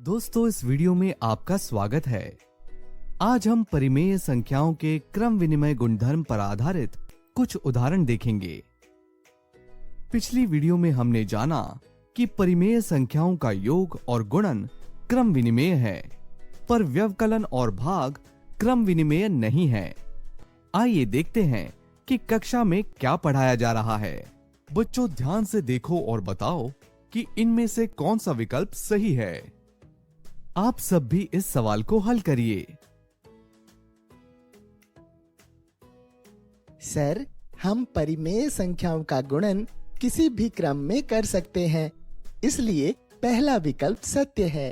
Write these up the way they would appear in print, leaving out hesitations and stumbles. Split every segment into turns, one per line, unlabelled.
दोस्तों, इस वीडियो में आपका स्वागत है। आज हम परिमेय संख्याओं के क्रम विनिमय गुणधर्म पर आधारित कुछ उदाहरण देखेंगे। पिछली वीडियो में हमने जाना कि परिमेय संख्याओं का योग और गुणन क्रम विनिमेय है, पर व्यवकलन और भाग क्रम विनिमेय नहीं है। आइए देखते हैं कि कक्षा में क्या पढ़ाया जा रहा है। बच्चों, ध्यान से देखो और बताओ कि इनमें से कौन सा विकल्प सही है। आप सब भी इस सवाल को हल करिए।
सर, हम परिमेय संख्याओं का गुणन किसी भी क्रम में कर सकते हैं, इसलिए पहला विकल्प सत्य है।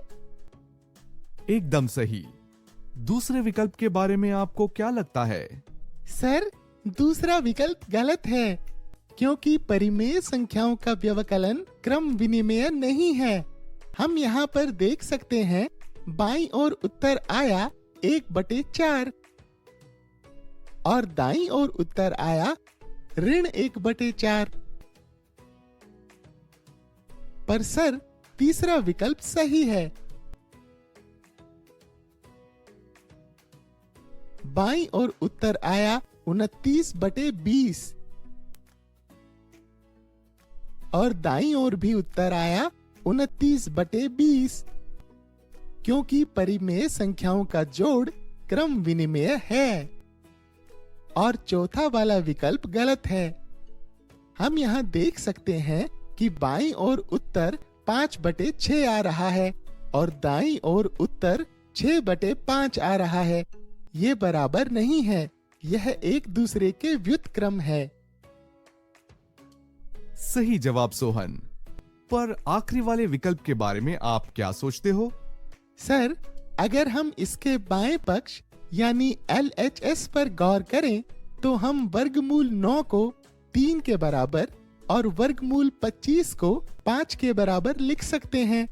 एकदम सही। दूसरे विकल्प के बारे में आपको क्या लगता है?
सर, दूसरा विकल्प गलत है, क्योंकि परिमेय संख्याओं का व्यवकलन क्रम विनिमेय नहीं है। हम यहाँ पर देख सकते हैं, बाईं ओर उत्तर आया 1/4 और दाईं ओर उत्तर आया ऋण 1/4। पर सर, तीसरा विकल्प सही है। बाईं ओर उत्तर आया 29/20 और दाईं ओर भी उत्तर आया 29/20, क्योंकि परिमेय संख्याओं का जोड़ क्रम विनिमेय है। और चौथा वाला विकल्प गलत है। हम यहाँ देख सकते हैं कि बाईं ओर उत्तर 5/6 आ रहा है और दाईं ओर उत्तर 6/5 आ रहा है। ये बराबर नहीं है, यह एक दूसरे के व्युत्क्रम है।
सही जवाब सोहन। पर आखिरी वाले विकल्प के बारे में आप क्या सोचते हो?
सर, अगर हम इसके बाएं पक्ष यानी LHS पर गौर करें तो हम वर्गमूल 9 को 3 के बराबर और वर्गमूल 25 को 5 के बराबर लिख सकते हैं।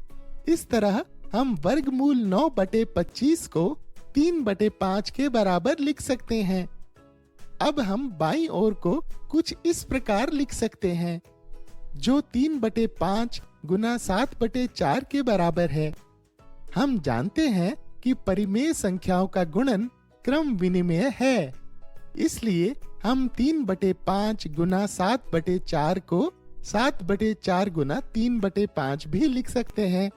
इस तरह हम वर्गमूल 9/25 को 3/5 के बराबर लिख सकते हैं। अब हम बाईं ओर को कुछ इस प्रकार लिख सकते हैं, जो 3/5 गुना 7/4 के बराबर है। हम जानते हैं कि परिमेय संख्याओं का गुणन क्रम विनिमेय है, इसलिए हम 3/5 गुना 7/4 को 7/4 गुना 3/5 भी लिख सकते हैं,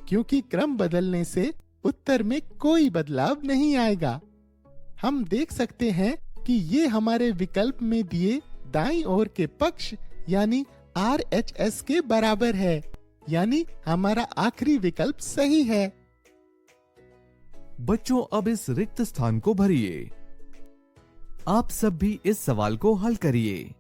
क्योंकि क्रम बदलने से उत्तर में कोई बदलाव नहीं आएगा। हम देख सकते हैं कि ये हमारे विकल्प में दिए दाईं ओर के पक्ष यानी RHS के बराबर है, यानी हमारा आखिरी विकल्प सही है।
बच्चों, अब इस रिक्त स्थान को भरिए। आप सब भी इस सवाल को हल करिए।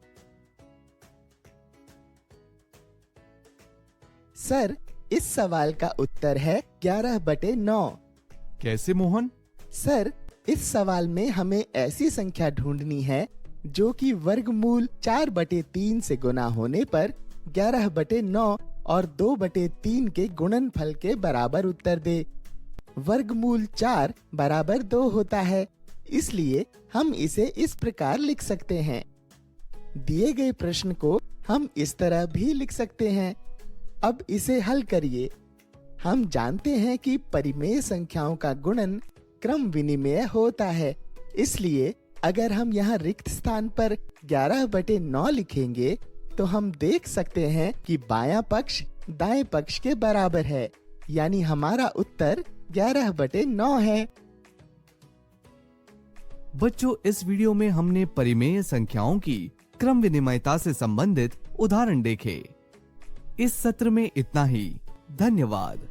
सर, इस सवाल का उत्तर है 11/9।
कैसे मोहन?
सर, इस सवाल में हमें ऐसी संख्या ढूंढनी है जो कि वर्गमूल 4/3 से गुना होने पर 11/9 और 2/3 के गुणनफल के बराबर उत्तर दे। वर्गमूल 4 बराबर 2 होता है, इसलिए हम इसे इस प्रकार लिख सकते हैं। दिए गए प्रश्न को हम इस तरह भी लिख सकते हैं। अब इसे हल करिए। हम जानते हैं कि परिमेय संख्याओं का गुणन क्रम विनिमेय होता है, इसलिए अगर हम यहाँ रिक्त स्थान पर 11/9 लिखेंगे तो हम देख सकते हैं कि बायां पक्ष दाएं पक्ष के बराबर है, यानी हमारा उत्तर 11/9 है।
बच्चों, इस वीडियो में हमने परिमेय संख्याओं की क्रम विनिमयता से संबंधित उदाहरण देखे। इस सत्र में इतना ही। धन्यवाद।